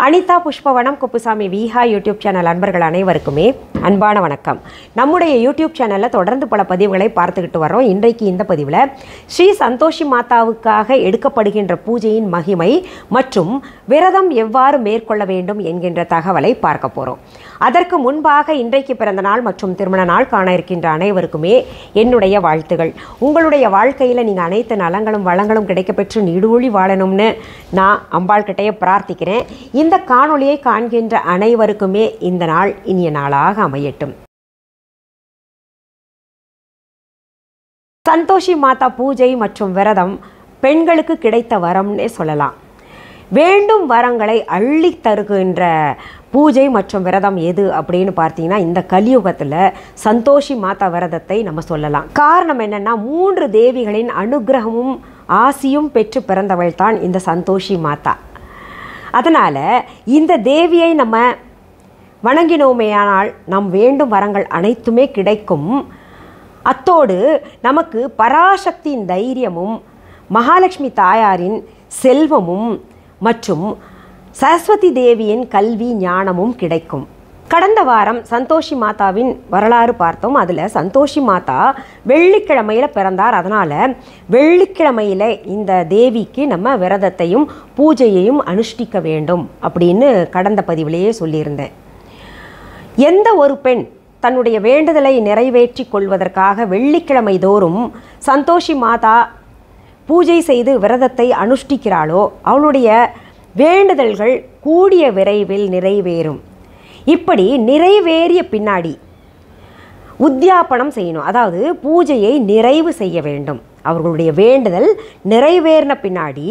Anitha Pushpavanam Kuppusamy Viha YouTube channel அன்பர்கள் அனைவருக்குமே அன்பான வணக்கம். நம்முடைய யூடியூப் சேனலில் தொடர்ந்து பல பதிவுகளை பார்த்துக்கிட்டு வரோம். இன்றைக்கு இந்த பதிவில் ஸ்ரீ சந்தோஷி மாதாவுக்காக எடுக்கப்படுகின்ற பூஜையின் மகிமை மற்றும் விரதம் எவ்வாறு மேற்கொள்ள வேண்டும் என்கின்ற தகவலை பார்க்க போகிறோம். அதற்கு முன்பாக இன்றைக்கு பிறந்த நாள் மற்றும் திருமண நாள் காண இருக்கின்ற அனைவருக்குமே என்னுடைய வாழ்த்துகள். உங்களுடைய வாழ்க்கையில் நீங்கள் அனைத்து நலங்களும் வளங்களும் கிடைக்கப்பெற்று நீடூழி வாழணும்னு நான் அம்பாள் கிட்டையே பிரார்த்திக்கிறேன். இந்த காணொளியை காண்கின்ற அனைவருக்குமே இந்த நாள் இனிய நாளாக அமையட்டும். சந்தோஷி மாதா பூஜை மற்றும் விரதம் பெண்களுக்கு கிடைத்த வரம்னே சொல்லலாம். வேண்டும் வரங்களை அள்ளி தருகின்ற பூஜை மற்றும் விரதம் எது அப்படின்னு பார்த்தீங்கன்னா, இந்த கலியுகத்தில் சந்தோஷி மாதா விரதத்தை நம்ம சொல்லலாம். காரணம் என்னென்னா, 3 தேவிகளின் அனுகிரகமும் ஆசியும் பெற்று பிறந்தவள் தான் இந்த சந்தோஷி மாதா. அதனால் இந்த தேவியை நம்ம வணங்கினோமேயானால் நம் வேண்டும் வரங்கள் அனைத்துமே கிடைக்கும். அத்தோடு நமக்கு பராசக்தியின் தைரியமும் மகாலட்சுமி தாயாரின் செல்வமும் மற்றும் சரஸ்வதி தேவியின் கல்வி ஞானமும் கிடைக்கும். கடந்த வாரம் சந்தோஷி மாதாவின் வரலாறு பார்த்தோம். அதில் சந்தோஷி மாதா வெள்ளிக்கிழமையில் பிறந்தார். அதனால் வெள்ளிக்கிழமையில் இந்த தேவிக்கு நம்ம விரதத்தையும் பூஜையையும் அனுஷ்டிக்க வேண்டும் அப்படின்னு கடந்த பதிவிலேயே சொல்லியிருந்தேன். எந்த ஒரு பெண் தன்னுடைய வேண்டுதலை நிறைவேற்றி கொள்வதற்காக வெள்ளிக்கிழமை தோறும் சந்தோஷி மாதா பூஜை செய்து விரதத்தை அனுஷ்டிக்கிறாளோ அவளுடைய வேண்டுதல்கள் கூடிய விரைவில் நிறைவேறும். இப்படி நிறைவேறிய பின்னாடி உத்தியாபனம் செய்யணும், அதாவது பூஜையை நிறைவு செய்ய வேண்டும். அவர்களுடைய வேண்டுதல் நிறைவேறின பின்னாடி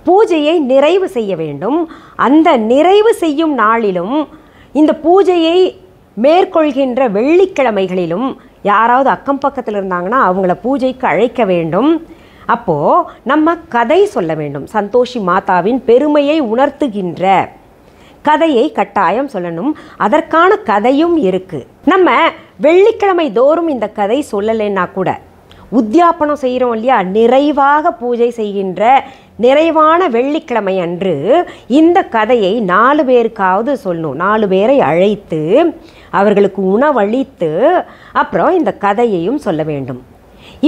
பூஜையை நிறைவு செய்ய வேண்டும். அந்த நிறைவு செய்யும் நாளிலும் இந்த பூஜையை மேற்கொள்கின்ற வெள்ளிக்கிழமைகளிலும் யாராவது அக்கம் பக்கத்தில் இருந்தாங்கன்னா அவங்கள பூஜைக்கு அழைக்க வேண்டும். அப்போது நம்ம கதை சொல்ல வேண்டும். சந்தோஷி மாதாவின் பெருமையை உணர்த்துகின்ற கதையை கட்டாயம் சொல்லணும். அதற்கான கதையும் இருக்குது. நம்ம வெள்ளிக்கிழமை தோறும் இந்த கதை சொல்லலைன்னா கூட உத்தியாபனம் செய்கிறோம் இல்லையா, நிறைவாக பூஜை செய்கின்ற நிறைவான வெள்ளிக்கிழமை அன்று இந்த கதையை 4 பேருக்காவது சொல்லணும். 4 பேரை அழைத்து அவர்களுக்கு உணவளித்து அப்புறம் இந்த கதையையும் சொல்ல வேண்டும்.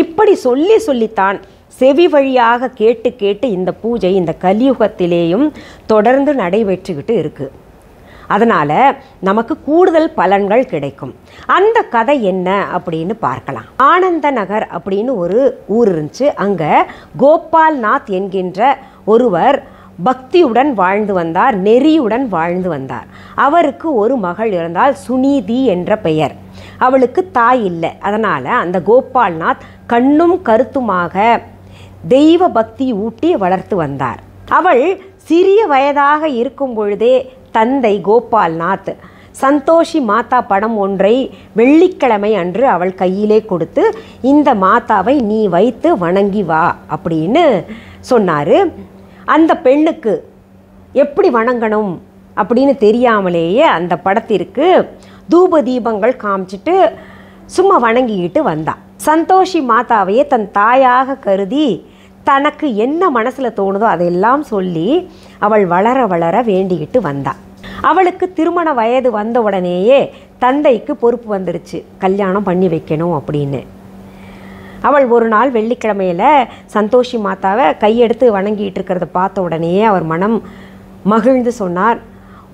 இப்படி சொல்லித்தான் செவி வழியாக கேட்டு கேட்டு இந்த பூஜை இந்த கலியுகத்திலேயும் தொடர்ந்து நடைபெற்றுக்கிட்டு இருக்குது. அதனால் நமக்கு கூடுதல் பலன்கள் கிடைக்கும். அந்த கதை என்ன அப்படின்னு பார்க்கலாம். ஆனந்த நகர் அப்படின்னு ஒரு ஊர் இருந்துச்சு. அங்கே கோபால்நாத் என்கின்ற ஒருவர் பக்தியுடன் வாழ்ந்து வந்தார், நெறியுடன் வாழ்ந்து வந்தார். அவருக்கு ஒரு மகள் இருந்தால், சுனிதி என்ற பெயர். அவளுக்கு தாய் இல்லை. அதனால் அந்த கோபால்நாத் கண்ணும் கருத்துமாக தெய்வ பக்தி ஊட்டி வளர்த்து வந்தார். அவள் சிறிய வயதாக இருக்கும் பொழுதே தந்தை கோபால்நாத் சந்தோஷி மாதா படம் ஒன்றை வெள்ளிக்கிழமை அன்று அவள் கையிலே கொடுத்து, இந்த மாதாவை நீ வைத்து வணங்கி வா அப்படின்னு சொன்னார். அந்த பெண்ணுக்கு எப்படி வணங்கணும் அப்படின்னு தெரியாமலேயே அந்த படத்திற்கு தூப தீபங்கள் காமிச்சிட்டு சும்மா வணங்கிக்கிட்டு வந்தா. சந்தோஷி மாதாவையே தன் தாயாக கருதி தனக்கு என்ன மனசில் தோணுதோ அதையெல்லாம் சொல்லி அவள் வளர வளர வேண்டிக்கிட்டு வந்தா. அவளுக்கு திருமண வயது வந்த உடனேயே தந்தைக்கு பொறுப்பு வந்துடுச்சு, கல்யாணம் பண்ணி வைக்கணும் அப்படின்னு. அவள் ஒரு நாள் வெள்ளிக்கிழமையில் சந்தோஷி மாதாவை கையெடுத்து வணங்கிட்டு இருக்கிறத பார்த்த உடனேயே அவர் மனம் மகிழ்ந்து சொன்னார்,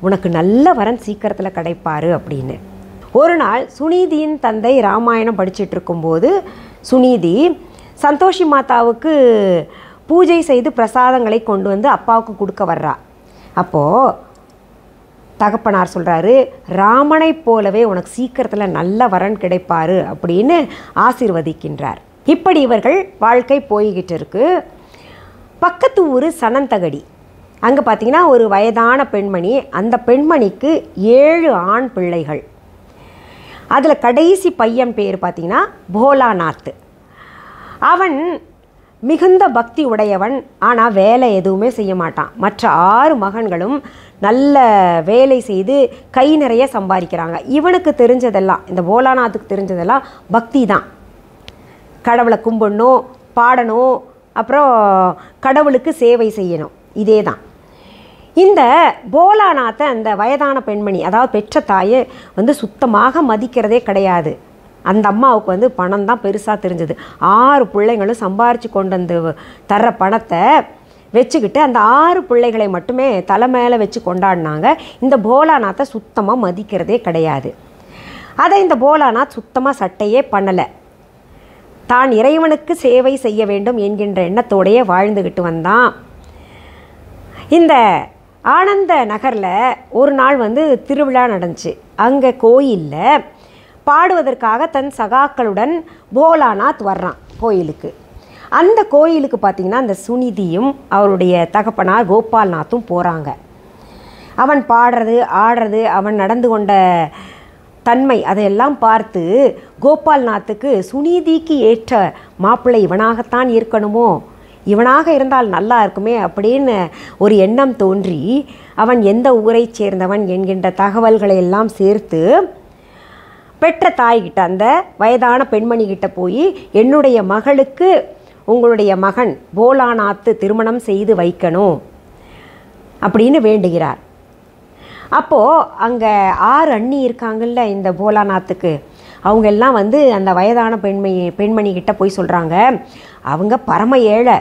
உனக்கு நல்ல வரன் சீக்கிரத்தில் கிடைப்பாரு அப்படின்னு. ஒரு நாள் சுனிதியின் தந்தை ராமாயணம் படிச்சுட்டு இருக்கும்போது சுனிதி சந்தோஷி மாதாவுக்கு பூஜை செய்து பிரசாதங்களை கொண்டு வந்து அப்பாவுக்கு கொடுக்க வர்றா. அப்போது தகப்பனார் சொல்கிறாரு, ராமனை போலவே உனக்கு சீக்கிரத்தில் நல்ல வரன் கிடைப்பாரு அப்படின்னு ஆசீர்வதிக்கின்றார். இப்படி இவர்கள் வாழ்க்கை போய்கிட்டு இருக்கு. பக்கத்து ஊர் சனந்தகடி. அங்கே பார்த்திங்கன்னா ஒரு வயதான பெண்மணி. அந்த பெண்மணிக்கு 7 ஆண் பிள்ளைகள். அதில் கடைசி பையன் பேர் பார்த்திங்கன்னா போலாநாத். அவன் மிகுந்த பக்தி உடையவன். ஆனால் வேலை எதுவுமே செய்ய மாட்டான். மற்ற 6 மகன்களும் நல்ல வேலை செய்து கை நிறைய சம்பாதிக்கிறாங்க. இவனுக்கு தெரிஞ்சதெல்லாம், இந்த போலாநாத்துக்கு தெரிஞ்சதெல்லாம் பக்தி தான். கடவுளை கும்பிடணும், பாடணும், அப்புறம் கடவுளுக்கு சேவை செய்யணும், இதே தான். இந்த போலாநாத்தை அந்த வயதான பெண்மணி, அதாவது பெற்ற தாயை வந்து சுத்தமாக மதிக்கிறதே கிடையாது. அந்த அம்மாவுக்கு வந்து பணம் தான் பெருசாக தெரிஞ்சது. 6 பிள்ளைங்களும் சம்பாரித்து கொண்டு வந்து தர்ற பணத்தை வச்சுக்கிட்டு அந்த 6 பிள்ளைகளை மட்டுமே தலை மேலே வச்சு கொண்டாடினாங்க. இந்த போலாநாத்தை சுத்தமாக மதிக்கிறதே கிடையாது. அதை இந்த போலாநாத் சுத்தமாக சட்டையே பண்ணலை. தான் இறைவனுக்கு சேவை செய்ய வேண்டும் என்கின்ற எண்ணத்தோடையே வாழ்ந்துக்கிட்டு வந்தான். இந்த ஆனந்த நகரில் ஒரு நாள் வந்து திருவிழா நடந்துச்சு. அங்கே கோயிலில் பாடுவதற்காக தன் சகாக்களுடன் போலாநாத் வர்றான் கோயிலுக்கு. அந்த கோயிலுக்கு பார்த்திங்கன்னா அந்த சுனிதியும் அவருடைய தகப்பனார் கோபால்நாத்தும் போகிறாங்க. அவன் பாடுறது ஆடுறது, அவன் நடந்து கொண்ட தன்மை அதையெல்லாம் பார்த்து கோபால்நாத்துக்கு சுனிதிக்கு ஏற்ற மாப்பிள்ளை இவனாகத்தான் இருக்கணுமோ, இவனாக இருந்தால் நல்லா இருக்குமே அப்படின்னு ஒரு எண்ணம் தோன்றி அவன் எந்த ஊரை சேர்ந்தவன் என்கின்ற தகவல்களை எல்லாம் சேர்த்து பெற்ற தாய்கிட்ட, அந்த வயதான பெண்மணிகிட்ட போய் என்னுடைய மகளுக்கு உங்களுடைய மகன் போலாநாத்து திருமணம் செய்து வைக்கணும் அப்படின்னு வேண்டுகிறார். அப்போது அங்கே 6 அண்ணி இருக்காங்கல்ல இந்த போலாநாத்துக்கு, அவங்க எல்லாம் வந்து அந்த வயதான பெண்மணிகிட்ட போய் சொல்கிறாங்க, அவங்க பரம ஏழை,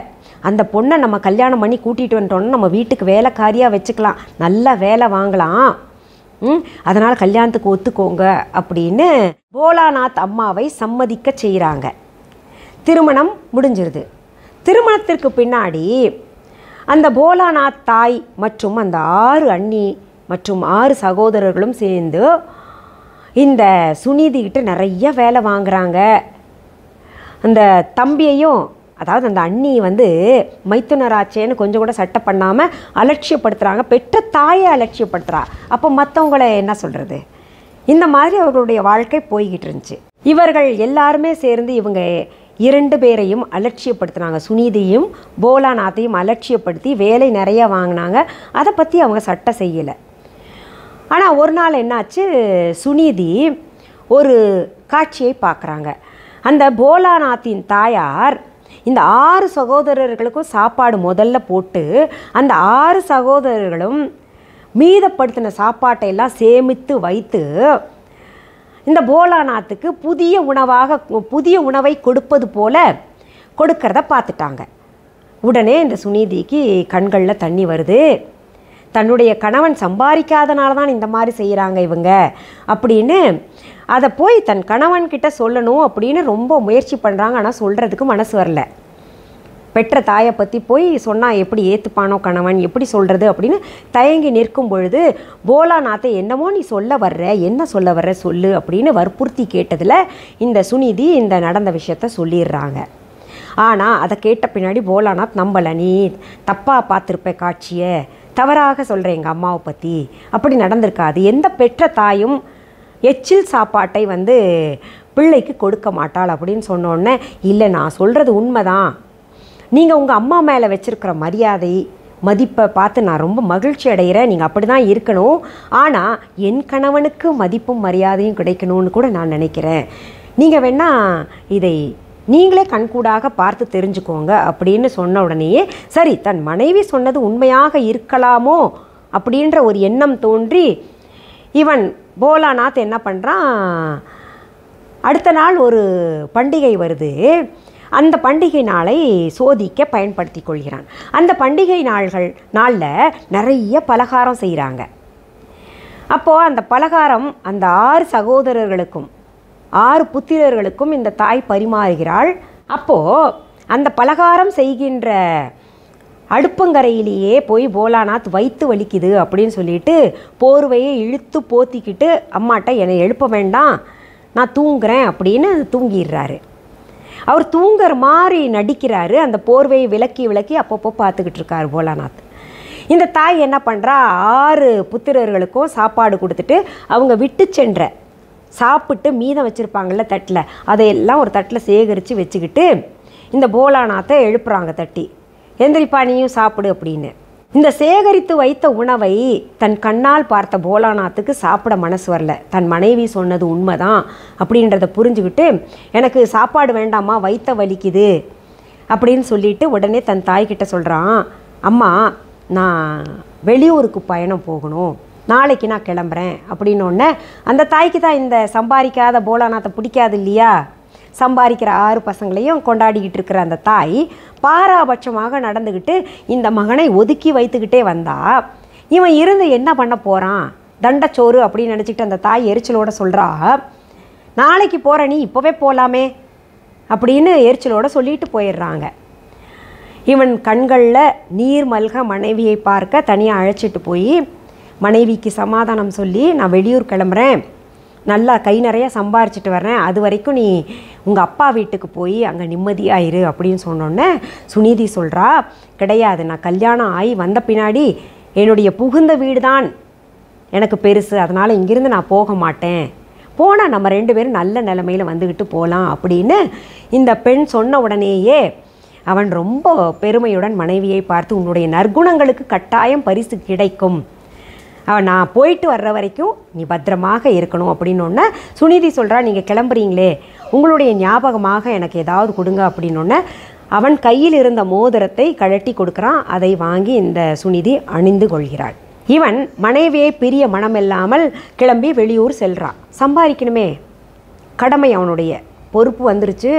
அந்த பொண்ணை நம்ம கல்யாணம் பண்ணி கூட்டிகிட்டு வந்துட்டோன்னா நம்ம வீட்டுக்கு வேலைக்காரியாக வச்சுக்கலாம், நல்ல வேலை வாங்கலாம், அதனால் கல்யாணத்துக்கு ஒத்துக்கோங்க அப்படின்னு போலாநாத் அம்மாவை சம்மதிக்க செய்கிறாங்க. திருமணம் முடிஞ்சிருது. திருமணத்திற்கு பின்னாடி அந்த போலாநாத் தாய் மற்றும் அந்த 6 அண்ணி மற்றும் 6 சகோதரர்களும் சேர்ந்து இந்த சுனிதிக்கிட்ட நிறைய வேலை வாங்குகிறாங்க. அந்த தம்பியையும், அதாவது அந்த அண்ணி வந்து மைத்துனராச்சேன்னு கொஞ்சம் கூட சட்டை பண்ணாமல் அலட்சியப்படுத்துகிறாங்க, பெற்ற தாயை அலட்சியப்படுத்துகிறா. அப்போ மற்றவங்களை என்ன சொல்கிறது? இந்த மாதிரி அவர்களுடைய வாழ்க்கை போய்கிட்டு இருந்துச்சு. இவர்கள் எல்லாருமே சேர்ந்து இவங்க 2 பேரையும் அலட்சியப்படுத்தினாங்க. சுனிதியும் போலாநாத்தையும் அலட்சியப்படுத்தி வேலை நிறைய வாங்கினாங்க. அதை பற்றி அவங்க சட்டை செய்யலை. ஆனால் ஒரு நாள் என்னாச்சு, சுனிதி ஒரு காட்சியை பார்க்குறாங்க. அந்த போலாநாத்தின் தாயார் இந்த 6 சகோதரர்களுக்கும் சாப்பாடு முதல்ல போட்டு அந்த 6 சகோதரர்களும் மீதப்படுத்தின சாப்பாட்டை எல்லாம் சேமித்து வைத்து இந்த போலாநாத்துக்கு புதிய உணவை கொடுப்பது போல கொடுக்கறத பார்த்துட்டாங்க. உடனே இந்த சுனிதிக்கு கண்களில் தண்ணி வருது. தன்னுடைய கணவன் சம்பாதிக்காதனால தான் இந்த மாதிரி செய்கிறாங்க இவங்க அப்படின்னு அதை போய் தன் கணவன்கிட்ட சொல்லணும் அப்படின்னு ரொம்ப முயற்சி பண்ணுறாங்க. ஆனால் சொல்கிறதுக்கு மனசு வரல. பெற்ற தாயை பற்றி போய் சொன்னால் எப்படி ஏற்றுப்பானோ கணவன், எப்படி சொல்கிறது அப்படின்னு தயங்கி நிற்கும் பொழுது போலாநாத்தை என்னமோ நீ சொல்ல வர்ற, என்ன சொல்ல வர்ற சொல்லு அப்படின்னு வற்புறுத்தி கேட்டதில் இந்த சுனிதி இந்த நடந்த விஷயத்த சொல்லிடுறாங்க. ஆனால் அதை கேட்ட பின்னாடி போலாநாத் நம்பலை, நீ தப்பாக பார்த்துருப்ப காட்சியை, தவறாக சொல்கிறேன் எங்கள் அம்மாவை பற்றி, அப்படி நடந்திருக்காது, எந்த பெற்ற தாயும் எச்சில் சாப்பாட்டை வந்து பிள்ளைக்கு கொடுக்க மாட்டாள் அப்படின்னு சொன்னோடனே, இல்லை நான் சொல்கிறது உண்மைதான், நீங்கள் உங்கள் அம்மா மேலே வச்சுருக்கிற மரியாதை மதிப்பை பார்த்து நான் ரொம்ப மகிழ்ச்சி அடைகிறேன், நீங்கள் அப்படி தான் இருக்கணும், ஆனால் என் கணவனுக்கு மதிப்பும் மரியாதையும் கிடைக்கணும்னு கூட நான் நினைக்கிறேன், நீங்கள் வேணால் இதை நீங்களே கண்கூடாக பார்த்து தெரிஞ்சுக்கோங்க அப்படின்னு சொன்ன உடனேயே சரி தன் மனைவி சொன்னது உண்மையாக இருக்கலாமோ அப்படின்ற ஒரு எண்ணம் தோன்றி இவன் போலாநாத் என்ன பண்ணுறான், அடுத்த நாள் ஒரு பண்டிகை வருது, அந்த பண்டிகை நாளை சோதிக்க பயன்படுத்தி கொள்கிறான். அந்த பண்டிகை நாளில் நிறைய பலகாரம் செய்கிறாங்க. அப்போது அந்த பலகாரம் அந்த 6 சகோதரர்களுக்கும் 6 புத்திரர்களுக்கும் இந்த தாய் பரிமாறுகிறாள். அப்போது அந்த பலகாரம் செய்கின்ற அடுப்பங்கரையிலேயே போய் போலாநாத் வயிற்று வலிக்குது அப்படின்னு சொல்லிட்டு போர்வையை இழுத்து போத்திக்கிட்டு அம்மாட்ட என்னை எழுப்ப வேண்டாம் நான் தூங்குறேன் அப்படின்னு தூங்கிடுறாரு. அவர் தூங்குற மாதிரி நடிக்கிறாரு. அந்த போர்வையை விலக்கி அப்பப்போ பார்த்துக்கிட்டு இருக்கார் போலாநாத். இந்த தாய் என்ன பண்ணுறா, 6 புத்திரர்களுக்கும் சாப்பாடு கொடுத்துட்டு அவங்க விட்டு சென்ற சாப்பிட்டு மீதம் வச்சுருப்பாங்கள்ல தட்டில், அதையெல்லாம் ஒரு தட்டில் சேகரித்து வச்சுக்கிட்டு இந்த போலாநாத்தை எழுப்புறாங்க தட்டி, எந்திரிப்பா நீயும் சாப்பிடு அப்படின்னு. இந்த சேகரித்து வைத்த உணவை தன் கண்ணால் பார்த்த போலாநாத்துக்கு சாப்பிட மனசு வரல. தன் மனைவி சொன்னது உண்மைதான் அப்படின்றத புரிஞ்சுக்கிட்டு எனக்கு சாப்பாடு வேண்டாமா வயிற்ற வலிக்குது அப்படின்னு சொல்லிட்டு உடனே தன் தாய்கிட்ட சொல்கிறான், அம்மா நான் வெளியூருக்கு பயணம் போகணும், நாளைக்கு நான் கிளம்புறேன் அப்படின்னோடனே அந்த தாய்க்கு தான் இந்த சம்பாதிக்காத போலாநாத்தை பிடிக்காது இல்லையா. சம்பாதிக்கிற 6 பசங்களையும் கொண்டாடிக்கிட்டு இருக்கிற அந்த தாய் பாராபட்சமாக நடந்துக்கிட்டு இந்த மகனை ஒதுக்கி வைத்துக்கிட்டே வந்தா, இவன் இருந்து என்ன பண்ண போகிறான், தண்டச்சோறு அப்படின்னு நினச்சிக்கிட்டு அந்த தாய் எரிச்சலோடு சொல்கிறா, நாளைக்கு போகிற நீ இப்போவே போகலாமே அப்படின்னு எரிச்சலோடு சொல்லிட்டு போயிடுறாங்க. இவன் கண்களில் நீர் மல்க மனைவியை பார்க்க தனியாக அழைச்சிட்டு போய் மனைவிக்கு சமாதானம் சொல்லி, நான் வெளியூர் கிளம்புறேன், நல்லா கை நிறைய சம்பாரிச்சிட்டு வர்றேன், அது வரைக்கும் நீ உங்கள் அப்பா வீட்டுக்கு போய் அங்கே நிம்மதியாயிரு அப்படின்னு சொன்னோன்னே சுனிதி சொல்கிறா, கிடையாது, நான் கல்யாணம் ஆகி வந்த பின்னாடி என்னுடைய புகுந்த வீடு தான் எனக்கு பெருசு, அதனால் இங்கிருந்து நான் போக மாட்டேன், போனால் நம்ம 2 பேரும் நல்ல நிலைமையில் வந்துக்கிட்டு போகலாம் அப்படின்னு இந்த பெண் சொன்ன உடனேயே அவன் ரொம்ப பெருமையுடன் மனைவியை பார்த்து, உன்னுடைய நற்குணங்களுக்கு கட்டாயம் பரிசு கிடைக்கும், நான் போயிட்டு வர்ற வரைக்கும் நீ பத்திரமாக இருக்கணும் அப்படின்னொன்னே சுனிதி சொல்கிறா, நீங்கள் கிளம்புறீங்களே உங்களுடைய ஞாபகமாக எனக்கு ஏதாவது கொடுங்க அப்படின்னொன்னே அவன் கையில் இருந்த மோதிரத்தை கழட்டி கொடுக்குறான். அதை வாங்கி இந்த சுனிதி அணிந்து கொள்கிறாள். இவன் மனைவியை பிரிய மனமில்லாமல் கிளம்பி வெளியூர் செல்கிறான். சம்பாதிக்கணுமே, கடமை, அவனுடைய பொறுப்பு வந்துருச்சு.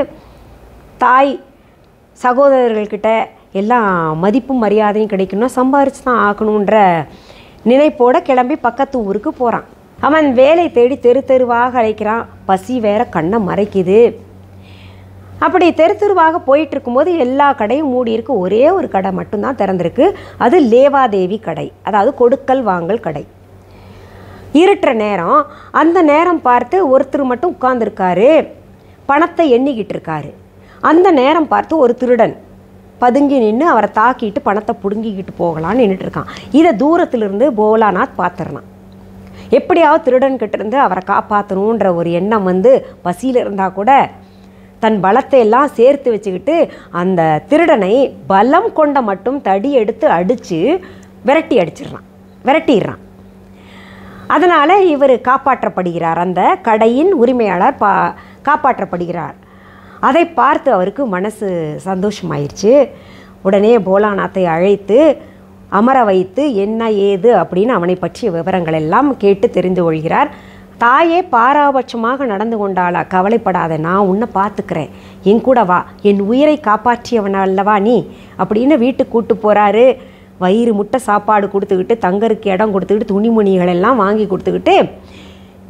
தாய் சகோதரர்கள்கிட்ட எல்லாம் மதிப்பும் மரியாதையும் கிடைக்கணும், சம்பாரித்து தான் ஆக்கணுன்ற நினைப்போடு கிளம்பி பக்கத்து ஊருக்கு போகிறான். அவன் வேலை தேடி தெரு தெருவாக அழைக்கிறான். பசி வேற கண்ணை மறைக்குது. அப்படி தெரு தெருவாக போயிட்டு இருக்கும்போது எல்லா கடையும் மூடி இருக்கு. ஒரே ஒரு கடை மட்டும்தான் திறந்திருக்கு. அது லேவாதேவி கடை, அதாவது கொடுக்கல் வாங்கல் கடை. இருட்டுற நேரம், அந்த நேரம் பார்த்து ஒருத்தர் மட்டும் உட்கார்ந்துருக்காரு, பணத்தை எண்ணிக்கிட்டு இருக்காரு. அந்த நேரம் பார்த்து ஒரு திருடன் பதுங்கி நின்று அவரை தாக்கிட்டு பணத்தை பிடுங்கிக்கிட்டு போகலான்னு நின்றுட்டு இருக்கான். இதை தூரத்திலிருந்து போலாநாத் பார்த்துறான். எப்படியாவது திருடன்கிட்ட இருந்து அவரை காப்பாற்றணுன்ற ஒரு எண்ணம் வந்து பசியில் இருந்தால் கூட தன் பலத்தை எல்லாம் சேர்த்து வச்சுக்கிட்டு அந்த திருடனை பலம் கொண்ட மட்டும் தடி எடுத்து அடித்து விரட்டிடுறான். அதனால் இவர் காப்பாற்றப்படுகிறார். அந்த கடையின் உரிமையாளர் காப்பாற்றப்படுகிறார். அதை பார்த்து அவருக்கு மனசு சந்தோஷமாயிருச்சு. உடனே போலாநாத்தை அழைத்து அமர வைத்து என்ன ஏது அப்படின்னு அவனை பற்றிய விவரங்கள் எல்லாம் கேட்டு தெரிந்து கொள்கிறார். தாயே பாராபட்சமாக நடந்து கொண்டாளா, கவலைப்படாத, நான் உன்னை பார்த்துக்கிறேன், என் கூட வா, என் உயிரை காப்பாற்றியவன் அல்லவா நீ அப்படின்னு வீட்டுக்கு கூட்டு போகிறாரு. வயிறு முட்டை சாப்பாடு கொடுத்துக்கிட்டு, தங்கருக்கு இடம் கொடுத்துக்கிட்டு, துணிமணிகள் எல்லாம் வாங்கி கொடுத்துக்கிட்டு,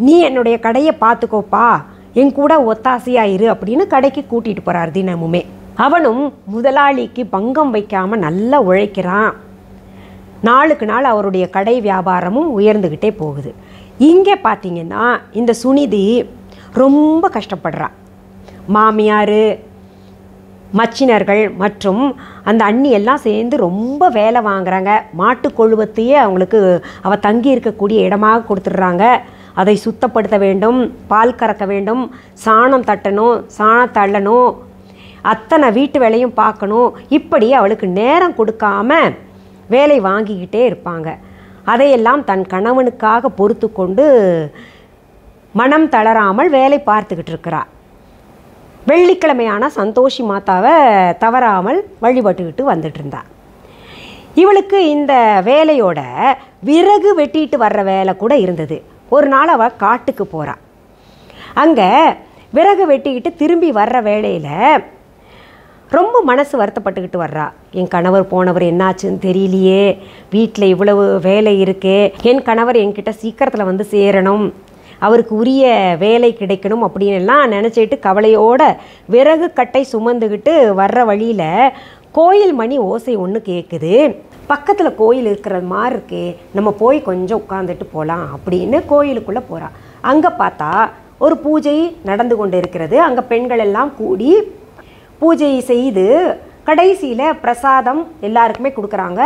நீ என்னுடைய கடையை பார்த்துக்கோப்பா, என் கூட ஒத்தாசையாயிரு அப்படின்னு கடைக்கு கூட்டிகிட்டு போகிறார். தினமுமே அவனும் முதலாளிக்கு பங்கம் வைக்காமல் நல்லா உழைக்கிறான். நாளுக்கு நாள் அவருடைய கடை வியாபாரமும் உயர்ந்துக்கிட்டே போகுது. இங்கே பார்த்தீங்கன்னா இந்த சுனிதி ரொம்ப கஷ்டப்படுறா. மாமியார், மச்சினர்கள் மற்றும் அந்த அண்ணி எல்லாம் சேர்ந்து ரொம்ப வேலை வாங்குறாங்க. மாட்டு கொழுவத்தையே அவங்களுக்கு அவள் தங்கி இருக்கக்கூடிய இடமாக கொடுத்துட்றாங்க. அதை சுத்தப்படுத்த வேண்டும், பால் கறக்க வேண்டும், சாணம் தட்டணும், சாணம் தள்ளணும், அத்தனை வீட்டு வேலையும் பார்க்கணும். இப்படி அவளுக்கு நேரம் கொடுக்காம வேலை வாங்கிக்கிட்டே இருப்பாங்க. அதையெல்லாம் தன் கணவனுக்காக பொறுத்து கொண்டு மனம் தளராமல் வேலை பார்த்துக்கிட்டு இருக்கிறாள். வெள்ளிக்கிழமையான சந்தோஷி மாதாவை தவறாமல் வழிபட்டுக்கிட்டு வந்துட்டு இருந்தா. இவளுக்கு இந்த வேலையோட விறகு வெட்டிட்டு வர்ற வேலை கூட இருந்தது. ஒரு நாள் அவள் காட்டுக்கு போகிறாள். அங்கே விறகு வெட்டிக்கிட்டு திரும்பி வர்ற வேளையில் ரொம்ப மனசு வருத்தப்பட்டுக்கிட்டு வர்றா. என் கணவர் போனவர் என்னாச்சுன்னு தெரியலையே, வீட்டில் இவ்வளவு வேலை இருக்கே, என் கணவர் என்கிட்ட சீக்கிரத்தில் வந்து சேரணும், அவருக்கு உரிய வேலை கிடைக்கணும் அப்படின்னு எல்லாம் நினச்சிட்டு கவலையோட விறகு கட்டை சுமந்துக்கிட்டு வர்ற வழியில் கோயில் மணி ஓசை ஒன்று கேட்குது. பக்கத்தில் கோயில் இருக்கிறது மாதிரி இருக்கே, நம்ம போய் கொஞ்சம் உட்காந்துட்டு போகலாம் அப்படின்னு கோயிலுக்குள்ளே போகிறா. அங்கே பார்த்தா ஒரு பூஜை நடந்து கொண்டு இருக்கிறது. அங்கே பெண்கள் எல்லாம் கூடி பூஜை செய்து கடைசியில் பிரசாதம் எல்லாருக்குமே கொடுக்குறாங்க.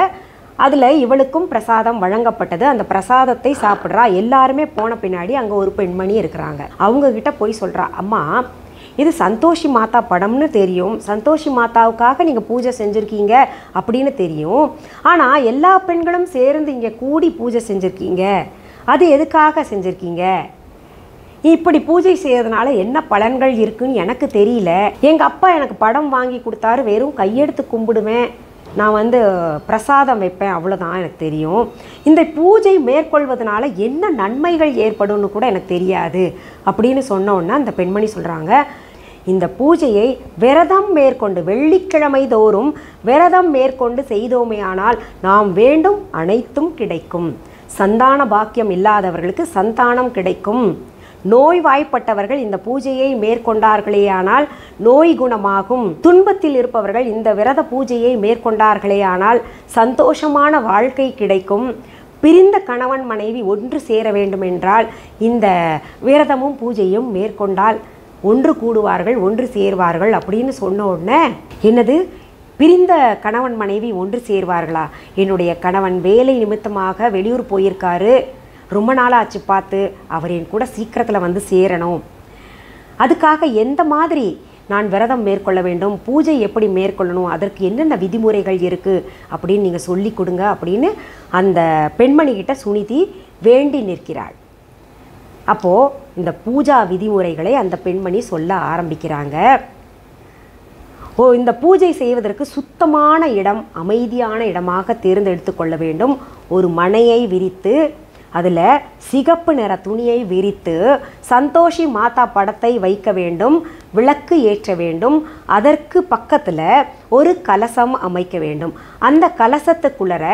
அதில் இவளுக்கும் பிரசாதம் வழங்கப்பட்டது. அந்த பிரசாதத்தை சாப்பிட்றா. எல்லாருமே போன பின்னாடி அங்கே ஒரு பெண்மணி இருக்கிறாங்க. அவங்கக்கிட்ட போய் சொல்கிறா, அம்மா இது சந்தோஷி மாதா படம்னு தெரியும், சந்தோஷி மாதாவுக்காக நீங்கள் பூஜை செஞ்சுருக்கீங்க அப்படின்னு தெரியும், ஆனால் எல்லா பெண்களும் சேர்ந்து இங்கே கூடி பூஜை செஞ்சுருக்கீங்க, அது எதுக்காக செஞ்சுருக்கீங்க, இப்படி பூஜை செய்யறதுனால என்ன பலன்கள் இருக்குன்னு எனக்கு தெரியல, எங்கள் அப்பா எனக்கு படம் வாங்கி கொடுத்தாரு, வெறும் கையெடுத்து கும்பிடுவேன், நான் வந்து பிரசாதம் வைப்பேன், அவ்வளோதான் எனக்கு தெரியும். இந்த பூஜை மேற்கொள்வதனால என்ன நன்மைகள் ஏற்படும்னு கூட எனக்கு தெரியாது அப்படின்னு சொன்னோன்னா அந்த பெண்மணி சொல்கிறாங்க, இந்த பூஜையை விரதம் மேற்கொண்டு வெள்ளிக்கிழமை தோறும் விரதம் மேற்கொண்டு செய்தோமே ஆனால் நாம் வேண்டும் அனைத்தும் கிடைக்கும். சந்தான பாக்கியம் இல்லாதவர்களுக்கு சந்தானம் கிடைக்கும். நோய்வாய்ப்பட்டவர்கள் இந்த பூஜையை மேற்கொண்டார்களேயானால் நோய் குணமாகும். துன்பத்தில் இருப்பவர்கள் இந்த விரத பூஜையை மேற்கொண்டார்களேயானால் சந்தோஷமான வாழ்க்கை கிடைக்கும். பிரிந்த கணவன் மனைவி ஒன்று சேர வேண்டுமென்றால் இந்த விரதமும் பூஜையும் மேற்கொண்டால் ஒன்று கூடுவார்கள், ஒன்று சேர்வார்கள் அப்படின்னு சொன்ன உடனே, என்னது பிரிந்த கணவன் மனைவி ஒன்று சேர்வார்களா? என்னுடைய கணவன் வேலை நிமித்தமாக வெளியூர் போயிருக்காரு, ரொம்ப நாளாச்சு பார்த்து, அவர் என் கூட சீக்கிரத்தில் வந்து சேரணும். அதுக்காக எந்த மாதிரி நான் விரதம் மேற்கொள்ள வேண்டும், பூஜை எப்படி மேற்கொள்ளணும், அதற்கு என்னென்ன விதிமுறைகள் இருக்குது அப்படின்னு நீங்கள் சொல்லி கொடுங்க அப்படின்னு அந்த பெண்மணிகிட்ட சுனிதி வேண்டி நிற்கிறாள். அப்போது இந்த பூஜா விதிமுறைகளை அந்த பெண்மணி சொல்ல ஆரம்பிக்கிறாங்க. இந்த பூஜை செய்வதற்கு சுத்தமான இடம், அமைதியான இடமாக தேர்ந்தெடுத்து கொள்ள வேண்டும். ஒரு மனையை விரித்து அதில் சிகப்பு நிற துணியை விரித்து சந்தோஷி மாதா படத்தை வைக்க வேண்டும், விளக்கு ஏற்ற வேண்டும். அதற்கு பக்கத்தில் ஒரு கலசம் அமைக்க வேண்டும். அந்த கலசத்துக்குள்ளர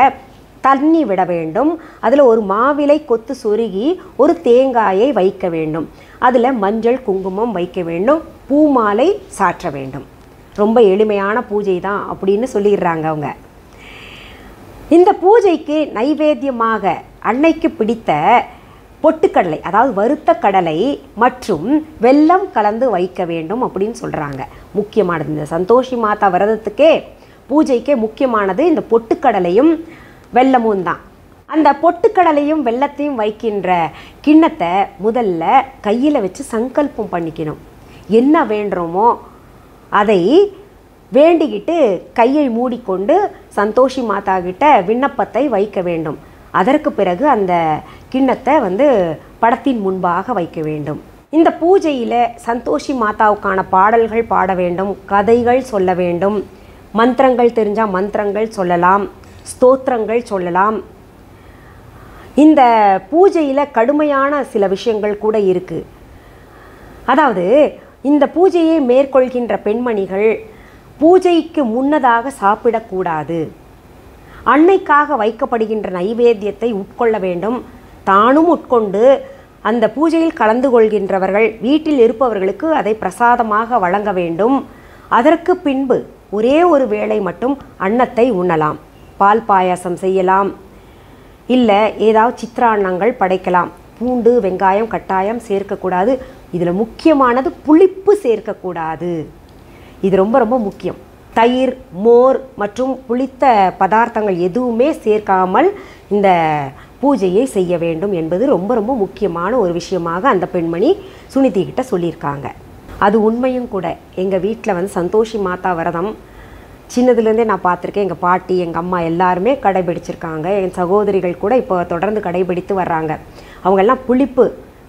தண்ணி விட வேண்டும். அதில் ஒரு மாவிலை கொத்து சொருகி ஒரு தேங்காயை வைக்க வேண்டும். அதில் மஞ்சள் குங்குமம் வைக்க வேண்டும், பூமாலை சாற்ற வேண்டும். ரொம்ப எளிமையான பூஜை தான் அப்படின்னு சொல்லிடுறாங்க அவங்க. இந்த பூஜைக்கு நைவேத்தியமாக அன்னைக்கு பிடித்த பொட்டுக்கடலை, அதாவது வறுத்த கடலை மற்றும் வெல்லம் கலந்து வைக்க வேண்டும் அப்படின்னு சொல்கிறாங்க. முக்கியமானது இந்த சந்தோஷி மாதா விரதத்துக்கே பூஜைக்கே முக்கியமானது இந்த பொட்டுக்கடலையும் வெல்லமும் தான். அந்த பொட்டுக்கடலையும் வெல்லத்தையும் வைக்கின்ற கிண்ணத்தை முதல்ல கையில் வச்சு சங்கல்பம் பண்ணிக்கணும். என்ன வேண்டுமோ அதை வேண்டிக்கிட்டு கையை மூடிக்கொண்டு சந்தோஷி மாதா கிட்ட விண்ணப்பத்தை வைக்க வேண்டும். அதற்கு பிறகு அந்த கிண்ணத்தை படத்தின் முன்பாக வைக்க வேண்டும். இந்த பூஜையில் சந்தோஷி மாதாவுக்கான பாடல்கள் பாட வேண்டும், கதைகள் சொல்ல வேண்டும், மந்திரங்கள் தெரிஞ்சால் மந்திரங்கள் சொல்லலாம், ஸ்தோத்திரங்கள் சொல்லலாம். இந்த பூஜையில் கடுமையான சில விஷயங்கள் கூட இருக்குது. அதாவது இந்த பூஜையை மேற்கொள்கின்ற பெண்மணிகள் பூஜைக்கு முன்னதாக சாப்பிடக்கூடாது. அன்னைக்காக வைக்கப்படுகின்ற நைவேத்தியத்தை உட்கொள்ள வேண்டும். தானும் உட்கொண்டு அந்த பூஜையில் கலந்து கொள்கின்றவர்கள் வீட்டில் இருப்பவர்களுக்கு அதை பிரசாதமாக வழங்க வேண்டும். அதற்கு பின்பு ஒரே ஒரு வேளை மட்டும் அன்னத்தை உண்ணலாம். பால் பாயாசம் செய்யலாம், இல்லை ஏதாவது சித்திரான்னங்கள் படைக்கலாம். பூண்டு வெங்காயம் கட்டாயம் சேர்க்கக்கூடாது. இதில் முக்கியமானது புளிப்பு சேர்க்கக்கூடாது. இது ரொம்ப ரொம்ப முக்கியம். தயிர், மோர் மற்றும் புளித்த பதார்த்தங்கள் எதுவுமே சேர்க்காமல் இந்த பூஜையை செய்ய வேண்டும் என்பது ரொம்ப ரொம்ப முக்கியமான ஒரு விஷயமாக அந்த பெண்மணி சுனிதி கிட்ட சொல்லியிருக்காங்க. அது உண்மையும் கூட. எங்கள் வீட்டில் சந்தோஷி மாதா விரதம் சின்னதுலேருந்தே நான் பார்த்துருக்கேன். எங்கள் பாட்டி, எங்கள் அம்மா எல்லாருமே கடைபிடிச்சிருக்காங்க. என் சகோதரிகள் கூட இப்போ தொடர்ந்து கடைபிடித்து வர்றாங்க. அவங்கெல்லாம் புளிப்பு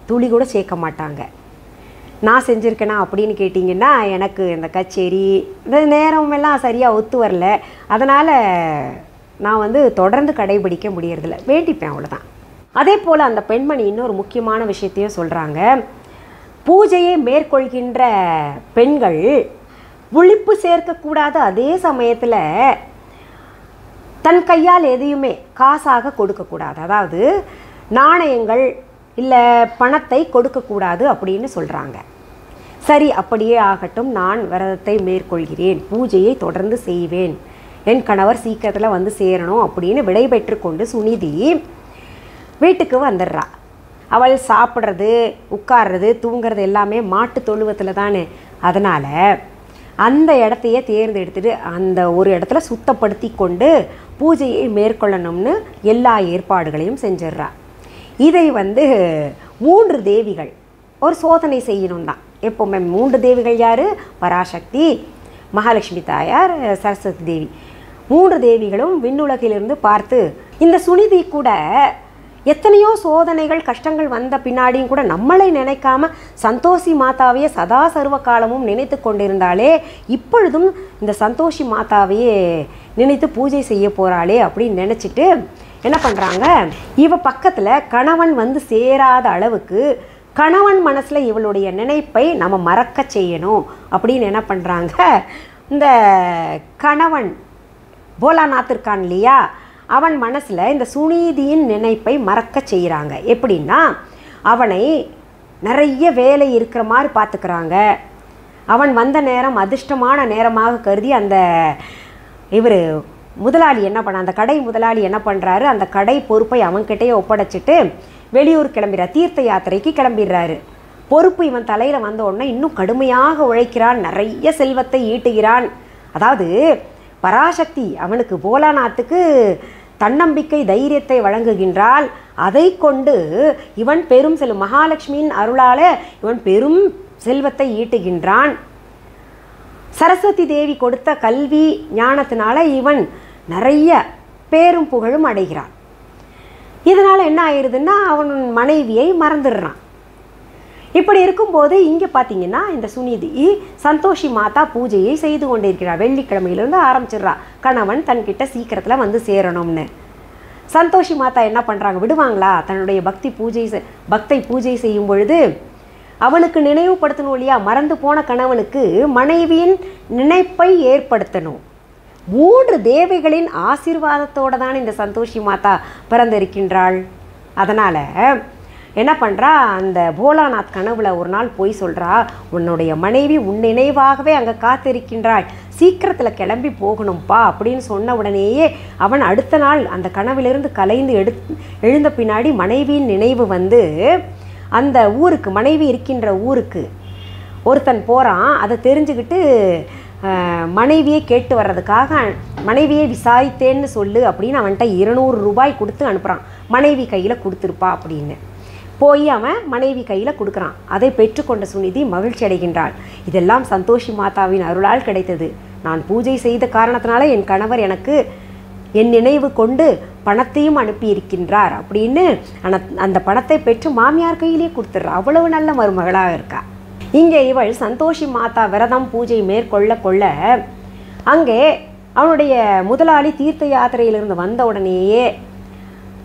துளி கூட சேர்க்க மாட்டாங்க. நான் செஞ்சுருக்கேனா அப்படின்னு கேட்டிங்கன்னா, எனக்கு இந்த கச்சேரி இந்த நேரமெல்லாம் சரியாக ஒத்து வரல. அதனால் நான் தொடர்ந்து கடைபிடிக்க முடியறதில்ல, வேண்டிப்பேன், அவ்வளோதான். அதே போல் அந்த பெண்மணி இன்னொரு முக்கியமான விஷயத்தையும் சொல்கிறாங்க. பூஜையை மேற்கொள்கின்ற பெண்கள் புளிப்பு சேர்க்கக்கூடாது. அதே சமயத்தில் தன் கையால் எதையுமே காசாக கொடுக்கக்கூடாது. அதாவது நாணயங்கள் இல்லை பணத்தை கொடுக்கக்கூடாது அப்படின்னு சொல்கிறாங்க. சரி, அப்படியே ஆகட்டும், நான் விரதத்தை மேற்கொள்கிறேன், பூஜையை தொடர்ந்து செய்வேன், என் கணவர் சீக்கிரத்தில் சேரணும் அப்படின்னு விடை பெற்று கொண்டு சுனிதி வீட்டுக்கு வந்துடுறா. அவள் சாப்பிட்றது, உட்கார்றது, தூங்கிறது எல்லாமே மாட்டு தொழுவத்தில் தானே. அதனால் அந்த இடத்தையே தேர்ந்தெடுத்துட்டு அந்த ஒரு இடத்துல சுத்தப்படுத்தி கொண்டு பூஜையை மேற்கொள்ளணும்னு எல்லா ஏற்பாடுகளையும் செஞ்சிட்றா. இதை 3 தேவிகள் ஒரு சோதனை செய்யணும் தான். எப்போவுமே 3 தேவிகள் யார்? பராசக்தி, மகாலட்சுமி தாயார், சரஸ்வதி தேவி. 3 தேவிகளும் விண்ணுலகிலிருந்து பார்த்து இந்த சுனிதி கூட எத்தனையோ சோதனைகள் கஷ்டங்கள் வந்த பின்னாடியும் கூட நம்மளை நினைக்காம சந்தோஷி மாதாவையே சதா சர்வ காலமும் நினைத்து கொண்டிருந்தாலே இப்பொழுதும் இந்த சந்தோஷி மாதாவையே நினைத்து பூஜை செய்ய போகிறாளே அப்படின்னு நினச்சிட்டு என்ன பண்ணுறாங்க, இவ பக்கத்தில் கணவன் வந்து சேராத அளவுக்கு கணவன் மனசில் இவளுடைய நினைப்பை நம்ம மறக்க செய்யணும் அப்படின்னு என்ன பண்ணுறாங்க, இந்த கணவன் போலாநாத் இருக்கான் இல்லையா, அவன் மனசில் இந்த சுனீதியின் நினைப்பை மறக்க செய்கிறாங்க. எப்படின்னா அவனை நிறைய வேலை இருக்கிற மாதிரி பார்த்துக்கிறாங்க. அவன் வந்த நேரம் அதிர்ஷ்டமான நேரமாக கருதி அந்த இவர் முதலாளி என்ன பண்ண, அந்த கடை முதலாளி என்ன பண்ணுறாரு, அந்த கடை பொறுப்பை அவன்கிட்டயே ஒப்படைச்சிட்டு வெளியூர் கிளம்பிடுறார், தீர்த்த யாத்திரைக்கு கிளம்பிடுறாரு. பொறுப்பு இவன் தலையில் வந்த உடனே இன்னும் கடுமையாக உழைக்கிறான், நிறைய செல்வத்தை ஈட்டுகிறான். அதாவது பராசக்தி அவனுக்கு போலாநாத்துக்கு தன்னம்பிக்கை தைரியத்தை வழங்குகின்றாள். அதை கொண்டு இவன் பெரும் மகாலட்சுமியின் அருளால் இவன் பெரும் செல்வத்தை ஈட்டுகின்றான். சரஸ்வதி தேவி கொடுத்த கல்வி ஞானத்தினால இவன் நிறைய பேரும் புகழும் அடைகிறான். இதனால் என்ன ஆயிடுதுன்னா அவன் மனைவியை மறந்துடுறான். இப்படி இருக்கும்போது இங்கே பார்த்தீங்கன்னா இந்த சுனிதி சந்தோஷி மாதா பூஜையை செய்து கொண்டிருக்கிறார். வெள்ளிக்கிழமையிலேருந்து ஆரம்பிச்சிடுறா, கணவன் தன்கிட்ட சீக்கிரத்தில் வந்து சேரணும்னு. சந்தோஷி மாதா என்ன பண்ணுறாங்க, விடுவாங்களா? தன்னுடைய பக்தை பூஜை செய்யும் பொழுது அவனுக்கு நினைவுபடுத்தணும் இல்லையா, மறந்து போன கணவனுக்கு மனைவியின் நினைப்பை ஏற்படுத்தணும். 3 தேவிகளின் ஆசீர்வாதத்தோடு தான் இந்த சந்தோஷி மாதா பிறந்திருக்கின்றாள். அதனால் என்ன பண்ணுறா, அந்த போலாநாத் கனவுல ஒரு நாள் போய் சொல்கிறா, உன்னுடைய மனைவி உன் நினைவாகவே அங்கே காத்திருக்கின்றாள், சீக்கிரத்தில் கிளம்பி போகணும்ப்பா அப்படின்னு சொன்ன உடனேயே அவன் அடுத்த நாள் அந்த கனவிலிருந்து கலைந்து எழுந்த பின்னாடி மனைவியின் நினைவு வந்து அந்த ஊருக்கு, மனைவி இருக்கின்ற ஊருக்கு ஒருத்தன் போகிறான். அதை தெரிஞ்சுக்கிட்டு மனைவியை கேட்டு வர்றதுக்காக மனைவியை விசாரித்தேன்னு சொல்லு அப்படின்னு அவன்கிட்ட 200 ரூபாய் கொடுத்து அனுப்புகிறான். மனைவி கையில் கொடுத்துருப்பா அப்படின்னு போய் அவன் மனைவி கையில் கொடுக்குறான். அதை பெற்றுக்கொண்ட சுனிதி மகிழ்ச்சி அடைகின்றாள். இதெல்லாம் சந்தோஷி மாதாவின் அருளால் கிடைத்தது. நான் பூஜை செய்த காரணத்தினால என் கணவர் எனக்கு என் நினைவு கொண்டு பணத்தையும் அனுப்பியிருக்கின்றார் அப்படின்னு அந்த பணத்தை பெற்று மாமியார் கையிலே கொடுத்துட்றா. அவ்வளவு நல்ல மருமகளாக இருக்கா. இங்கே இவள் சந்தோஷி மாதா விரதம் பூஜை மேற்கொள்ள அங்கே அவனுடைய முதலாளி தீர்த்த யாத்திரையிலிருந்து வந்த உடனேயே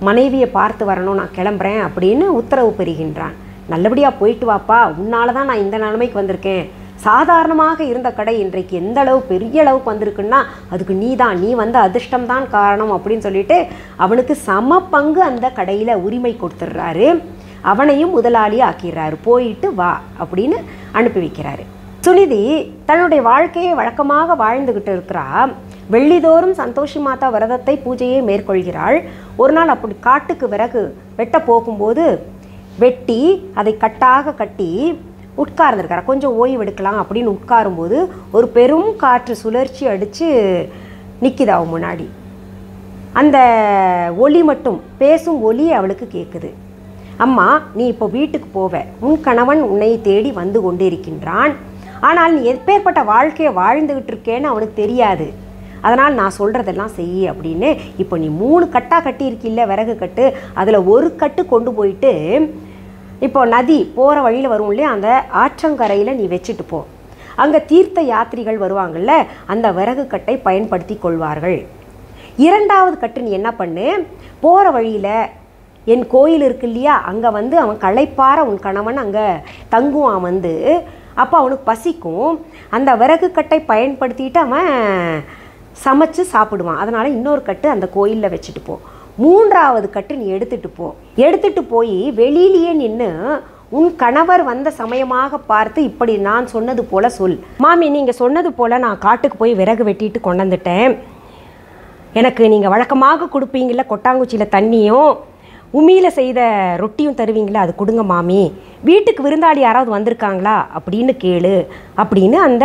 மனைவியை பார்த்து வரணும், நான் கிளம்புறேன் அப்படின்னு உத்தரவு பெறுகின்றான். நல்லபடியாக போயிட்டு வாப்பா, உன்னால தான் நான் இந்த நிலைமைக்கு வந்திருக்கேன். சாதாரணமாக இருந்த கடை இன்றைக்கு எந்த அளவு பெரிய அளவுக்கு வந்திருக்குன்னா அதுக்கு நீ வந்த அதிர்ஷ்டம்தான் காரணம் அப்படின்னு சொல்லிட்டு அவனுக்கு சம பங்கு அந்த கடையில் உரிமை கொடுத்துட்றாரு. அவனையும் முதலாளி ஆக்கிடுறாரு. போயிட்டு வா அப்படின்னு அனுப்பி வைக்கிறாரு. சுனிதி தன்னுடைய வாழ்க்கையை வழக்கமாக வாழ்ந்துக்கிட்டு இருக்கிறா. வெள்ளிதோறும் சந்தோஷி மாதா விரதத்தை பூஜையை மேற்கொள்கிறாள். ஒரு நாள் அப்படி காட்டுக்கு விறகு வெட்ட போகும்போது வெட்டி அதை கட்டாக கட்டி உட்கார்ந்துருக்கார். கொஞ்சம் ஓய்வு எடுக்கலாம் அப்படின்னு உட்காரும்போது ஒரு பெரும் காற்று சுழற்சி அடித்து நிற்கிது அவன் முன்னாடி. அந்த ஒலி மட்டும், பேசும் ஒலி அவளுக்கு கேட்குது. அம்மா, நீ இப்போ வீட்டுக்கு போவ, உன் கணவன் உன்னை தேடி வந்து கொண்டிருக்கின்றான். ஆனால் நீ எப்பேற்பட்ட வாழ்க்கையை வாழ்ந்துக்கிட்டு இருக்கேன்னு அவனுக்கு தெரியாது. அதனால் நான் சொல்கிறதெல்லாம் செய் அப்படின்னு. இப்போ நீ 3 கட்டாக கட்டியிருக்கில்ல விறகு கட்டு, அதில் ஒரு கட்டு கொண்டு போயிட்டு இப்போ நதி போகிற வழியில் வரும் இல்லையா, அந்த ஆற்றங்கரையில் நீ வச்சுட்டு போ. அங்கே தீர்த்த யாத்திரிகள் வருவாங்கள்ல, அந்த விறகு கட்டை பயன்படுத்தி கொள்வார்கள். 2வது கட்டு நீ என்ன பண்ணு, போகிற வழியில் என் கோயில் இருக்கு இல்லையா, அங்கே வந்து அவன் களைப்பார உன் கணவன் அங்கே தங்குவான் வந்து. அப்போ அவனுக்கு பசிக்கும். அந்த விறகு கட்டை பயன்படுத்திட்டு அவன் சமைச்சு சாப்பிடுவான். அதனால் இன்னொரு கட்டு அந்த கோயிலில் வச்சுட்டு போ. 3வது கட்டு நீ எடுத்துட்டு போய் வெளியிலேயே நின்று உன் கணவர் வந்த சமயமாக பார்த்து இப்படி நான் சொன்னது போல் சொல். மாமி, நீங்கள் சொன்னது போல் நான் காட்டுக்கு போய் விறகு வெட்டிட்டு கொண்டு வந்துட்டேன். எனக்கு நீங்கள் வழக்கமாக கொடுப்பீங்கள கொட்டாங்குச்சியில் தண்ணியும் உமியில் செய்த ரொட்டியும் தருவீங்களா, அது கொடுங்க மாமி. வீட்டுக்கு விருந்தாளி யாராவது வந்திருக்காங்களா அப்படின்னு கேளு அப்படின்னு அந்த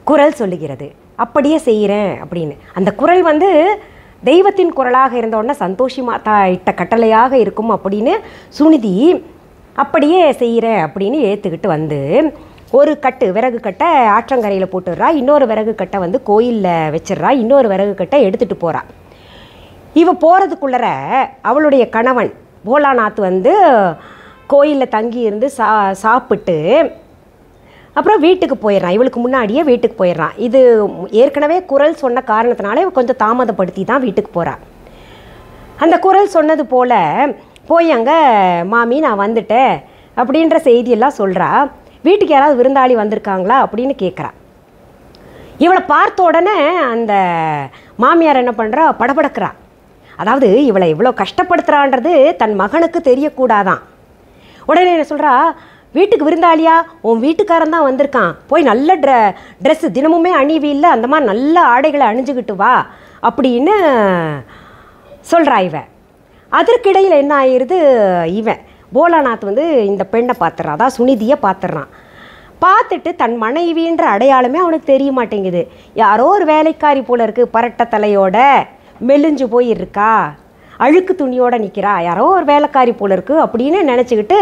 குரல் சொல்லுகிறது. அப்படியே செய்கிறேன் அப்படின்னு. அந்த குரல் வந்து தெய்வத்தின் குரலாக இருந்தோடனே சந்தோஷி மாதா இட்ட கட்டளையாக இருக்கும் அப்படின்னு சுனிதி அப்படியே செய்கிறேன் அப்படின்னு ஏற்றுக்கிட்டு வந்து ஒரு கட்டு விறகு கட்டை ஆற்றங்கரையில் போட்டுடுறா. இன்னொரு விறகு கட்டை வந்து கோயிலில் வச்சிடுறா. இன்னொரு விறகு கட்டை எடுத்துகிட்டு போகிறா. இவ போகிறதுக்குள்ளர அவளுடைய கணவன் போலாநாத் வந்து கோயிலில் தங்கி இருந்து சாப்பிட்டு அப்புறம் வீட்டுக்கு போயிடுறான். இவளுக்கு முன்னாடியே வீட்டுக்கு போயிடுறான். இது ஏற்கனவே குரல் சொன்ன காரணத்தினால கொஞ்சம் தாமதப்படுத்தி தான் வீட்டுக்கு போகிறான். அந்த குரல் சொன்னது போல் போய் அங்கே மாமி நான் வந்துட்டேன் அப்படின்ற செய்தியெல்லாம் சொல்கிறா. வீட்டுக்கு யாராவது விருந்தாளி வந்திருக்காங்களா அப்படின்னு கேட்குறா. இவளை பார்த்த உடனே அந்த மாமியார் என்ன பண்ணுறா, படபடக்கிறா. அதாவது இவளை இவ்வளோ கஷ்டப்படுத்துகிறான்றது தன் மகனுக்கு தெரியக்கூடாதான். உடனே என்ன சொல்கிறா, வீட்டுக்கு விருந்தாளியா, உன் வீட்டுக்காரன் தான் வந்திருக்கான், போய் நல்ல ட்ரெஸ்ஸு தினமுமே அணிவில்லை, அந்த மாதிரி நல்ல ஆடைகளை அணிஞ்சுக்கிட்டு வா அப்படின்னு சொல்கிறா இவன். அதற்கிடையில் என்ன ஆயிடுது, இவன் போலாநாத் வந்து இந்த பெண்ணை பார்த்துட்றான், அதான் சுனிதியை பார்த்துட்றான். பார்த்துட்டு தன் மனைவின்ற அடையாளமே அவனுக்கு தெரிய மாட்டேங்குது. யாரோ ஒரு வேலைக்காரி போல இருக்குது, பரட்ட தலையோட மெலிஞ்சு போயிருக்கா, அழுக்கு துணியோடு நிற்கிறா, யாரோ ஒரு வேலைக்காரி போல இருக்குது அப்படின்னு நினச்சிக்கிட்டு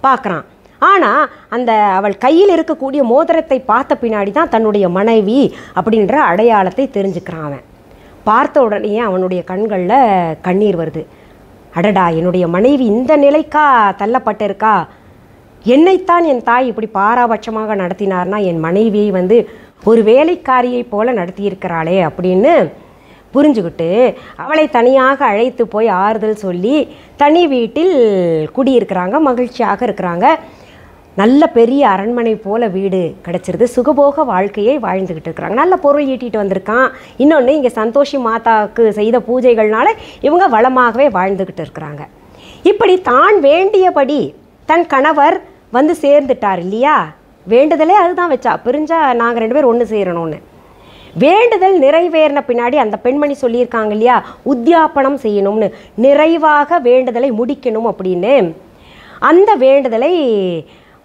பார்க்குறான். ஆனால் அந்த அவள் கையில் இருக்கக்கூடிய மோதிரத்தை பார்த்த பின்னாடி தான் தன்னுடைய மனைவி அப்படின்ற அடையாளத்தை தெரிஞ்சுக்கிறான். அவன் பார்த்த உடனே அவனுடைய கண்களில் கண்ணீர் வருது. அடடா, என்னுடைய மனைவி இந்த நிலைக்கா தள்ளப்பட்டிருக்கா, என்னைத்தான் என் தாய் இப்படி பாராபட்சமாக நடத்தினார்னா என் மனைவியை வந்து ஒரு வேலைக்காரியை போல நடத்தியிருக்கிறாளே அப்படின்னு புரிஞ்சுக்கிட்டு அவளை தனியாக அழைத்து போய் ஆறுதல் சொல்லி தனி வீட்டில் குடியிருக்கிறாங்க, மகிழ்ச்சியாக இருக்கிறாங்க. நல்ல பெரிய அரண்மனை போல வீடு கிடச்சிருது, சுகபோக வாழ்க்கையை வாழ்ந்துக்கிட்டு இருக்கிறாங்க. நல்ல பொருள் ஈட்டிகிட்டு வந்திருக்கான். இன்னொன்று இங்கே சந்தோஷி மாதாவுக்கு செய்த பூஜைகள்னால இவங்க வளமாகவே வாழ்ந்துக்கிட்டு இருக்கிறாங்க. இப்படி தான் வேண்டியபடி தன் கணவர் வந்து சேர்ந்துட்டார் இல்லையா, வேண்டுதலே அதுதான் வச்சா, பிரிஞ்சா நாங்கள் 2 பேர் ஒன்று சேரணும்னு. வேண்டுதல் நிறைவேறின பின்னாடி அந்த பெண்மணி சொல்லியிருக்காங்க இல்லையா, உத்தியாபனம் செய்யணும்னு, நிறைவாக வேண்டுதலை முடிக்கணும் அப்படின்னு. அந்த வேண்டுதலை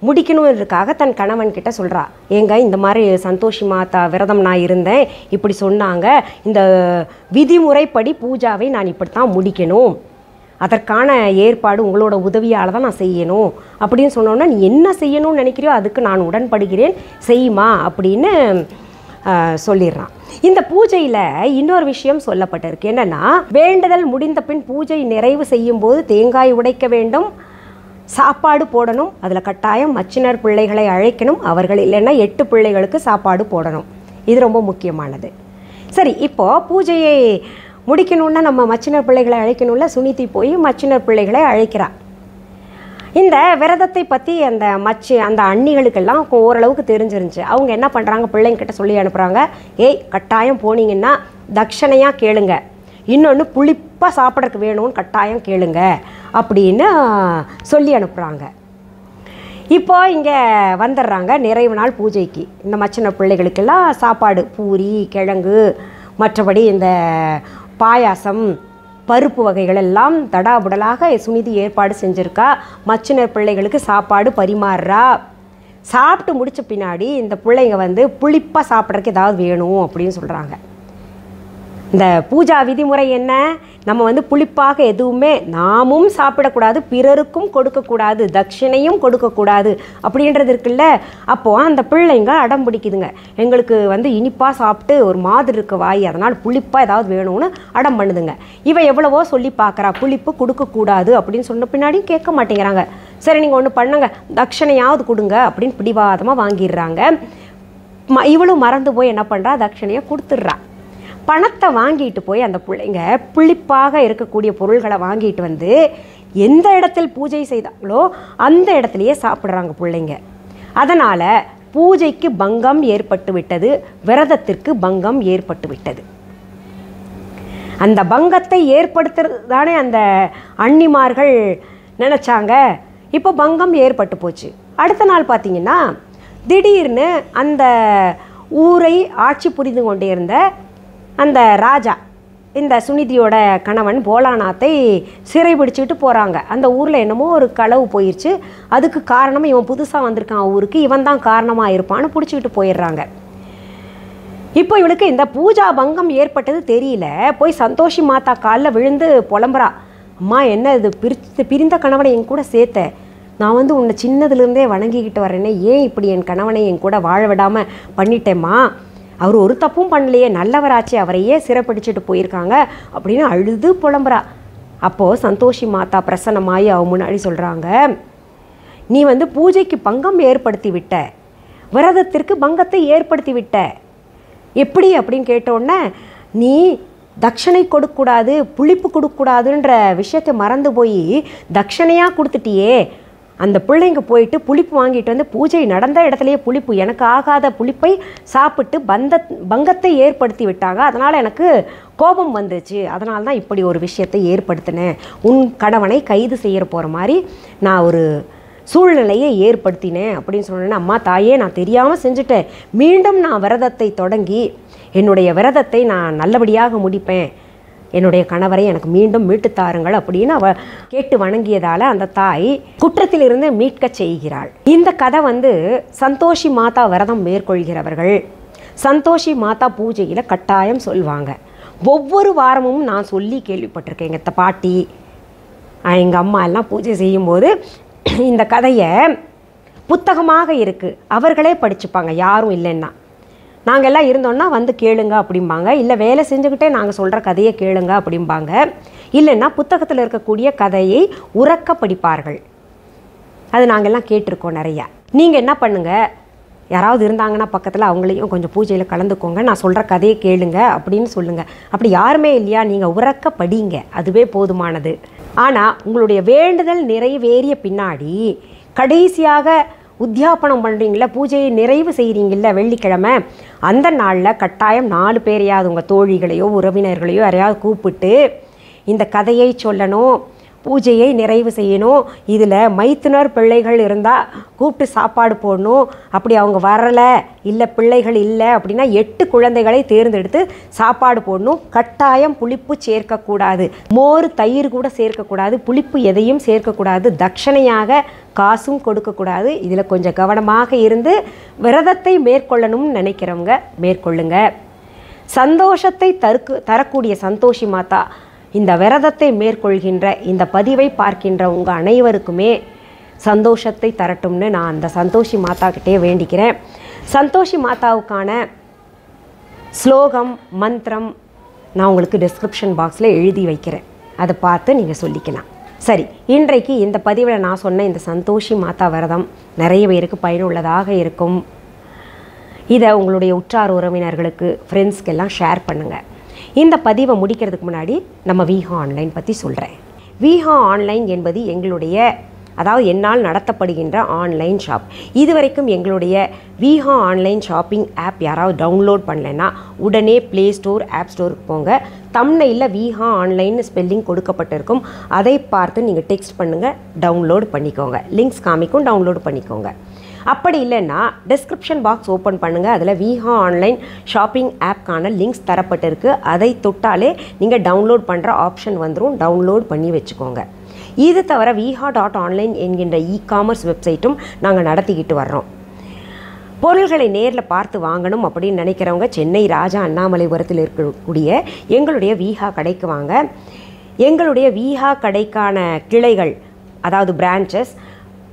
முடிக்கணுன்றதுக்காக தன் கணவன் கிட்ட சொல்கிறா, ஏங்க இந்த மாதிரி சந்தோஷி மாதா விரதம் நான் இருந்தேன், இப்படி சொன்னாங்க, இந்த விதிமுறைப்படி பூஜாவை நான் இப்படித்தான் முடிக்கணும், அதற்கான ஏற்பாடு உங்களோட உதவியால் தான் நான் செய்யணும் அப்படின்னு சொன்னோன்னா, நீ என்ன செய்யணும்னு நினைக்கிறியோ அதுக்கு நான் உடன்படுகிறேன், செய்யுமா அப்படின்னு சொல்லிடுறான். இந்த பூஜையில் இன்னொரு விஷயம் சொல்லப்பட்டிருக்கு. என்னென்னா, வேண்டுதல் முடிந்த பின் பூஜை நிறைவு செய்யும் போது தேங்காய் உடைக்க வேண்டும், சாப்பாடு போடணும், அதில் கட்டாயம் மச்சினர் பிள்ளைகளை அழைக்கணும், அவர்கள் இல்லைன்னா 8 பிள்ளைகளுக்கு சாப்பாடு போடணும். இது ரொம்ப முக்கியமானது. சரி, இப்போது பூஜையை முடிக்கணுன்னா நம்ம மச்சினர் பிள்ளைகளை அழைக்கணும்ல. சுனிதி போய் மச்சினர் பிள்ளைகளை அழைக்கிறா. இந்த விரதத்தை பற்றி அந்த அண்ணிகளுக்கெல்லாம் ஓரளவுக்கு தெரிஞ்சிருந்துச்சு. அவங்க என்ன பண்ணுறாங்க, பிள்ளைங்கிட்ட சொல்லி அனுப்புகிறாங்க, ஏய் கட்டாயம் போனீங்கன்னா தட்சணையாக கேளுங்க, இன்னொன்று புளிப்பாக சாப்பிட்றதுக்கு வேணும்னு கட்டாயம் கேளுங்க அப்படின்னு சொல்லி அனுப்புகிறாங்க. இப்போ இங்கே வந்துடுறாங்க நிறைவு நாள் பூஜைக்கு. இந்த மச்சினர் பிள்ளைகளுக்கெல்லாம் சாப்பாடு, பூரி, கிழங்கு, மற்றபடி இந்த பாயாசம், பருப்பு வகைகள் எல்லாம் தடாபுடலாக சுனிதி ஏற்பாடு செஞ்சுருக்கா. மச்சினர் பிள்ளைகளுக்கு சாப்பாடு பரிமாறுறா. சாப்பிட்டு முடித்த பின்னாடி இந்த பிள்ளைங்க வந்து புளிப்பாக சாப்பிட்றதுக்கு ஏதாவது வேணும் அப்படின்னு சொல்கிறாங்க. இந்த பூஜா விதிமுறை என்ன, நம்ம வந்து புளிப்பாக எதுவுமே நாமும் சாப்பிடக்கூடாது, பிறருக்கும் கொடுக்கக்கூடாது, தட்சிணையும் கொடுக்கக்கூடாது அப்படின்றது இருக்குல்ல. அப்போது அந்த பிள்ளைங்க அடம் பிடிக்குதுங்க, எங்களுக்கு வந்து இனிப்பாக சாப்பிட்டு ஒரு மாதிரி இருக்க வாய், அதனால் புளிப்பாக ஏதாவது வேணும்னு அடம் பண்ணுதுங்க. இவன் எவ்வளவோ சொல்லி பார்க்குறா, புளிப்பு கொடுக்கக்கூடாது அப்படின்னு சொன்ன பின்னாடி கேட்க மாட்டேங்கிறாங்க. சரி நீங்கள் ஒன்று பண்ணுங்க, தட்சணையாவது கொடுங்க அப்படின்னு பிடிவாதமாக வாங்கிடுறாங்க. இவளும் மறந்து போய் என்ன பண்ணுறா, தட்சணையை கொடுத்துட்றா. பணத்தை வாங்கிட்டு போய் அந்த பிள்ளைங்க புளிப்பாக இருக்கக்கூடிய பொருள்களை வாங்கிட்டு வந்து எந்த இடத்தில் பூஜை செய்தாங்களோ அந்த இடத்துலையே சாப்பிட்றாங்க பிள்ளைங்க. அதனால் பூஜைக்கு பங்கம் ஏற்பட்டு விட்டது, விரதத்திற்கு பங்கம் ஏற்பட்டு விட்டது. அந்த பங்கத்தை ஏற்படுத்துறது தானே அந்த அண்ணிமார்கள் நினச்சாங்க. இப்போ பங்கம் ஏற்பட்டு போச்சு. அடுத்த நாள் பார்த்திங்கன்னா திடீர்னு அந்த ஊரை ஆட்சி புரிந்து கொண்டே இருந்த அந்த ராஜா இந்த சுனிதியோட கணவன் போலாநாத்தை சிறை பிடிச்சிக்கிட்டு போகிறாங்க. அந்த ஊரில் என்னமோ ஒரு களவு போயிடுச்சு, அதுக்கு காரணம் இவன் புதுசாக வந்திருக்கான் ஊருக்கு, இவன் தான் காரணமாக இருப்பான்னு பிடிச்சிக்கிட்டு போயிடுறாங்க. இப்போ இவளுக்கு இந்த பூஜா பங்கம் ஏற்பட்டது தெரியல. போய் சந்தோஷி மாதா காலில் விழுந்து புலம்புறா, அம்மா என்ன இது பிரிந்த கணவனை என் கூட சேர்த்த, நான் வந்து உன்னை சின்னதுலேருந்தே வணங்கிக்கிட்டு வரேனே, ஏன் இப்படி என் கணவனை என் கூட வாழ விடாமல் பண்ணிட்டேம்மா, அவர் ஒரு தப்பும் பண்ணலையே, நல்லவராச்சே, அவரையே சிறைப்பிடிச்சிட்டு போயிருக்காங்க அப்படின்னு அழுது புலம்புறா. அப்போது சந்தோஷி மாதா பிரசன்னமாகி அவ முன்னாடி சொல்கிறாங்க, நீ பூஜைக்கு பங்கம் ஏற்படுத்தி விட்ட, விரதத்திற்கு பங்கத்தை ஏற்படுத்தி விட்ட. எப்படி அப்படின்னு கேட்டோன்னே, நீ தட்சணை கொடுக்கக்கூடாது, புளிப்பு கொடுக்கக்கூடாதுன்ற விஷயத்தை மறந்து போய் தட்சணையாக கொடுத்துட்டியே. அந்த பிள்ளைங்க போயிட்டு புளிப்பு வாங்கிட்டு பூஜை நடந்த இடத்துலையே புளிப்பு, எனக்கு ஆகாத புளிப்பை சாப்பிட்டு பங்கத்தை ஏற்படுத்தி விட்டாங்க. அதனால் எனக்கு கோபம் வந்துச்சு. அதனால தான் இப்படி ஒரு விஷயத்தை ஏற்படுத்தினேன். உன் கணவனை கைது செய்ய போகிற மாதிரி நான் ஒரு சூழ்நிலையை ஏற்படுத்தினேன் அப்படின்னு சொன்னேன். அம்மா தாயே, நான் தெரியாமல் செஞ்சுட்டேன். மீண்டும் நான் விரதத்தை தொடங்கி என்னுடைய விரதத்தை நான் நல்லபடியாக முடிப்பேன். என்னுடைய கணவரை எனக்கு மீண்டும் மீட்டு தாருங்கள் அப்படின்னு அவ கேட்டு வணங்கியதால் அந்த தாய் குற்றத்திலிருந்து மீட்க செய்கிறாள். இந்த கதை சந்தோஷி மாதா விரதம் மேற்கொள்கிறவர்கள் சந்தோஷி மாதா பூஜையில் கட்டாயம் சொல்லுவாங்க. ஒவ்வொரு வாரமும் நான் சொல்லி கேள்விப்பட்டிருக்கேன். எங்கள் பாட்டி, எங்கள் அம்மா எல்லாம் பூஜை செய்யும்போது இந்த கதையை புத்தகமாக இருக்குது, அவர்களே படிச்சுப்பாங்க. யாரும் இல்லைன்னா நாங்கள் எல்லாம் இருந்தோன்னா கேளுங்க அப்படிம்பாங்க. இல்லை வேலை செஞ்சுக்கிட்டே நாங்கள் சொல்கிற கதையை கேளுங்க அப்படிம்பாங்க. இல்லைன்னா புத்தகத்தில் இருக்கக்கூடிய கதையை உறக்க படிப்பார்கள். அது நாங்கள்லாம் கேட்டிருக்கோம் நிறையா. நீங்கள் என்ன பண்ணுங்கள், யாராவது இருந்தாங்கன்னா பக்கத்தில் அவங்களையும் கொஞ்சம் பூஜையில் கலந்துக்கோங்க, நான் சொல்கிற கதையை கேளுங்க அப்படின்னு சொல்லுங்கள். அப்படி யாருமே இல்லையா, நீங்கள் உறக்க படிங்க, அதுவே போதுமானது. ஆனால் உங்களுடைய வேண்டுதல் நிறைவேறிய பின்னாடி கடைசியாக உத்தியாபனம் பண்ணுறீங்கள, பூஜையை நிறைவு செய்கிறீங்கள வெள்ளிக்கிழமை, அந்த நாளில் கட்டாயம் 4 பேரையாவது உங்கள் தோழிகளையோ உறவினர்களையோ யாரையாவது கூப்பிட்டு இந்த கதையை சொல்லணும், பூஜையை நிறைவு செய்யணும். இதில் மைத்துனர் பிள்ளைகள் இருந்தால் கூப்பிட்டு சாப்பாடு போடணும். அப்படி அவங்க வரலை, இல்லை பிள்ளைகள் இல்லை அப்படின்னா 8 குழந்தைகளை தேர்ந்தெடுத்து சாப்பாடு போடணும். கட்டாயம் புளிப்பு சேர்க்கக்கூடாது, மோர் தயிர் கூட சேர்க்கக்கூடாது, புளிப்பு எதையும் சேர்க்கக்கூடாது, தட்சணையாக காசும் கொடுக்கக்கூடாது. இதில் கொஞ்சம் கவனமாக இருந்து விரதத்தை மேற்கொள்ளணும்னு நினைக்கிறவங்க மேற்கொள்ளுங்க. சந்தோஷத்தை தரக்கூடிய சந்தோஷி மாதா இந்த விரதத்தை மேற்கொள்கின்ற இந்த பதிவை பார்க்கின்ற உங்கள் அனைவருக்குமே சந்தோஷத்தை தரட்டும்னு நான் அந்த சந்தோஷி மாதாக்கிட்டே வேண்டிக்கிறேன். சந்தோஷி மாதாவுக்கான ஸ்லோகம் மந்திரம் நான் உங்களுக்கு டிஸ்கிரிப்ஷன் பாக்ஸில் எழுதி வைக்கிறேன், அதை பார்த்து நீங்கள் சொல்லிக்கலாம். சரி, இன்றைக்கு இந்த பதிவில் நான் சொன்ன இந்த சந்தோஷி மாதா விரதம் நிறைய பேருக்கு பயனுள்ளதாக இருக்கும். இதை உங்களுடைய உற்றார் உறவினர்களுக்கு, ஃப்ரெண்ட்ஸ்க்கெல்லாம் ஷேர் பண்ணுங்கள். இந்த பதிவை முடிக்கிறதுக்கு முன்னாடி நம்ம விஹா ஆன்லைன் பற்றி சொல்கிறேன். விஹா ஆன்லைன் என்பது எங்களுடைய, அதாவது என்னால் நடத்தப்படுகின்ற ஆன்லைன் ஷாப். இதுவரைக்கும் எங்களுடைய விஹா ஆன்லைன் ஷாப்பிங் ஆப் யாராவது டவுன்லோட் பண்ணலைன்னா உடனே ப்ளே ஸ்டோர், ஆப் ஸ்டோருக்கு போங்க. தம்ப்நெயிலில் விஹா ஆன்லைன் ஸ்பெல்லிங் கொடுக்கப்பட்டிருக்கும், அதை பார்த்து நீங்கள் டெக்ஸ்ட் பண்ணுங்கள், டவுன்லோட் பண்ணிக்கோங்க. லிங்க்ஸ் காமிக்கும், டவுன்லோட் பண்ணிக்கோங்க. அப்படி இல்லைன்னா டிஸ்கிரிப்ஷன் பாக்ஸ் ஓப்பன் பண்ணுங்கள், அதில் விஹா ஆன்லைன் ஷாப்பிங் ஆப்க்கான லிங்க்ஸ் தரப்பட்டிருக்கு. அதை தொட்டாலே நீங்கள் டவுன்லோட் பண்ணுற ஆப்ஷன் வந்துடும், டவுன்லோட் பண்ணி வச்சுக்கோங்க. இது தவிர viha.online என்கின்ற இ-காமர்ஸ் வெப்சைட்டும் நாங்கள் நடத்திக்கிட்டு வர்றோம். பொருள்களை நேரில் பார்த்து வாங்கணும் அப்படின்னு நினைக்கிறவங்க சென்னை ராஜா அண்ணாமலைபுரத்தில் இருக்கக்கூடிய எங்களுடைய விஹா கடைக்கு வாங்க. எங்களுடைய விஹா கடைக்கான கிளைகள், அதாவது பிரான்ச்சஸ்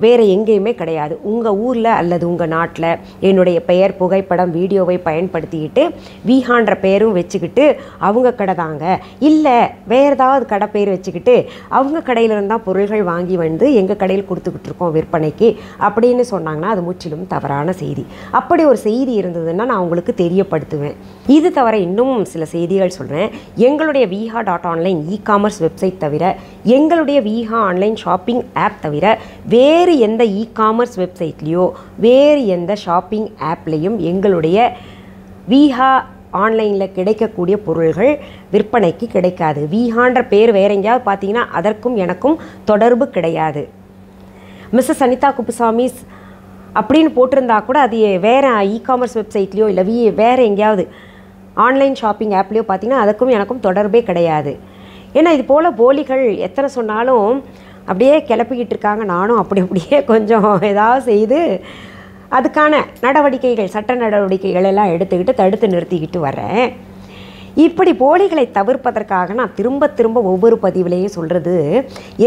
வேறு எங்கேயுமே கிடையாது. உங்கள் ஊரில் அல்லது உங்கள் நாட்டில் என்னுடைய பெயர், புகைப்படம், வீடியோவை பயன்படுத்திக்கிட்டு விஹான்ற பெயரும் வச்சுக்கிட்டு அவங்க கடை தாங்க, இல்லை வேறு ஏதாவது கடை பேர் வச்சுக்கிட்டு அவங்க கடையிலிருந்து தான் பொருள்கள் வாங்கி எங்கள் கடையில் கொடுத்துக்கிட்டு இருக்கோம் விற்பனைக்கு அப்படின்னு சொன்னாங்கன்னா அது முற்றிலும் தவறான செய்தி. அப்படி ஒரு செய்தி இருந்ததுன்னா நான் உங்களுக்கு தெரியப்படுத்துவேன். இது தவிர இன்னும் சில செய்திகள் சொல்கிறேன். எங்களுடைய viha.online இ-காமர்ஸ் வெப்சைட் தவிர, எங்களுடைய விஹா ஆன்லைன் ஷாப்பிங் ஆப் தவிர வேறு எந்த இ-காமர்ஸ் வெப்சைட்லேயோ வேறு எந்த ஷாப்பிங் ஆப்லேயும் எங்களுடைய விஹா ஆன்லைனில் கிடைக்கக்கூடிய பொருள்கள் விற்பனைக்கு கிடைக்காது. விஹான்ற பேர் வேற எங்கேயாவது பார்த்தீங்கன்னா அதற்கும் எனக்கும் தொடர்பு கிடையாது. மிஸ்ஸஸ் அனிதா குப்புசாமிஸ் அப்படின்னு போட்டிருந்தா கூட அது வேறு இ-காமர்ஸ் வெப்சைட்லேயோ இல்லை வேறு எங்கேயாவது ஆன்லைன் ஷாப்பிங் ஆப்லேயோ பார்த்தீங்கன்னா அதுக்கும் எனக்கும் தொடர்பே கிடையாது. ஏன்னா இது போல் போலிகள் எத்தனை சொன்னாலும் அப்படியே கிளப்பிக்கிட்டு இருக்காங்க. நானும் அப்படியே கொஞ்சம் ஏதாவது செய்து அதுக்கான நடவடிக்கைகள், சட்ட நடவடிக்கைகள் எல்லாம் எடுத்துக்கிட்டு தடுத்து நிறுத்திக்கிட்டு வரேன். இப்படி போலிகளை தவிர்ப்பதற்காக நான் திரும்ப ஒவ்வொரு பதிவிலையும் சொல்கிறது,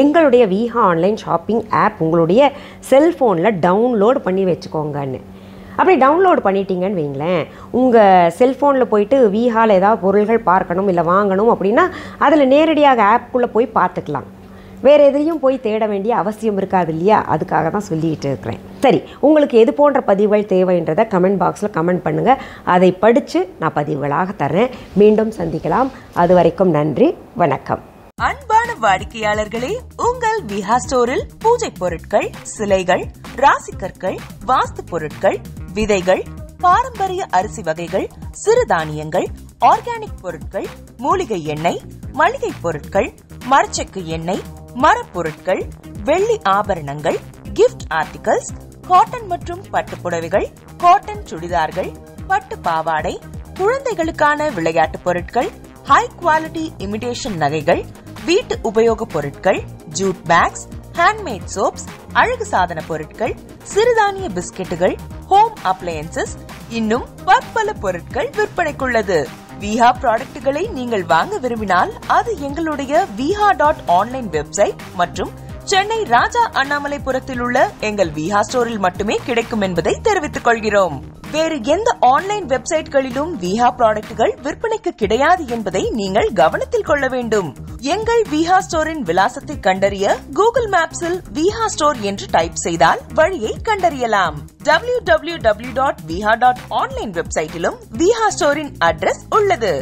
எங்களுடைய விஹா ஆன்லைன் ஷாப்பிங் ஆப் உங்களுடைய செல்ஃபோனில் டவுன்லோட் பண்ணி வச்சுக்கோங்கன்னு. அப்படி டவுன்லோட் பண்ணிட்டீங்கன்னு வைங்களேன், உங்கள் செல்ஃபோனில் போயிட்டு விஹாவில் ஏதாவது பொருள்கள் பார்க்கணும் இல்லை வாங்கணும் அப்படின்னா அதில் நேரடியாக ஆப்புக்குள்ளே போய் பார்த்துக்கலாம். வேறு எதையும் போய் தேட வேண்டிய அவசியம் இருக்காது இல்லையா? அதுக்காக தான் சொல்லிகிட்டு இருக்கிறேன். சரி, உங்களுக்கு எது போன்ற பதிவுகள் தேவைன்றதை கமெண்ட் பாக்ஸில் கமெண்ட் பண்ணுங்கள். அதை படித்து நான் பதிவுகளாக தர்றேன். மீண்டும் சந்திக்கலாம். அது வரைக்கும் நன்றி, வணக்கம். அன்பான வாடிக்கையாளர்களே, உங்கள் விஹா ஸ்டோரில் பூஜை பொருட்கள், சிலைகள், ராசிக்கற்கள், வாஸ்து பொருட்கள், விதைகள், பாரம்பரிய அரிசி வகைகள், சிறுதானியங்கள், ஆர்கானிக் பொருட்கள், மூலிகை எண்ணெய், மளிகை பொருட்கள், மரச்செக்கு எண்ணெய், மரப்பொருட்கள், வெள்ளி ஆபரணங்கள், கிஃப்ட் ஆர்டிகல்ஸ், காட்டன் மற்றும் பட்டு புடவைகள், காட்டன் சுடிதார்கள், பட்டு பாவாடை, குழந்தைகளுக்கான விளையாட்டு பொருட்கள், ஹை குவாலிட்டி இமிடேஷன் நகைகள், வீட்டு உபயோக பொருட்கள், ஜூட் பேக்ஸ், ஹேண்ட்மேட் சோப்ஸ், அழகு சாதன பொருட்கள், சிறுதானிய பிஸ்கெட்டுகள், ஹோம் அப்ளையன்சஸ், இன்னும் பற்பல பொருட்கள் விற்பனைக்குள்ளது. விஹா ப்ராடக்ட்களை நீங்கள் வாங்க விரும்பினால் அது எங்களுடைய viha.online வெப்சைட் மற்றும் சென்னை ராஜா அண்ணாமலைபுரத்தில் உள்ள எங்கள் விஹா ஸ்டோரில் மட்டுமே கிடைக்கும் என்பதை தெரிவித்துக் கொள்கிறோம். வேறு எந்த ஆன்லைன் வெப்சைட்களிலும் விஹா ப்ராடக்ட்கள் விற்பனைக்கு கிடையாது என்பதை நீங்கள் கவனத்தில் கொள்ள வேண்டும். எங்கள் விஹா ஸ்டோரின் விலாசத்தை கண்டறிய கூகுள் மேப்ஸில் விஹா ஸ்டோர் என்று டைப் செய்தால் வழியை கண்டறியலாம். www.viha.online வெப்சைட்டிலும் விஹா ஸ்டோரின் அட்ரஸ் உள்ளது.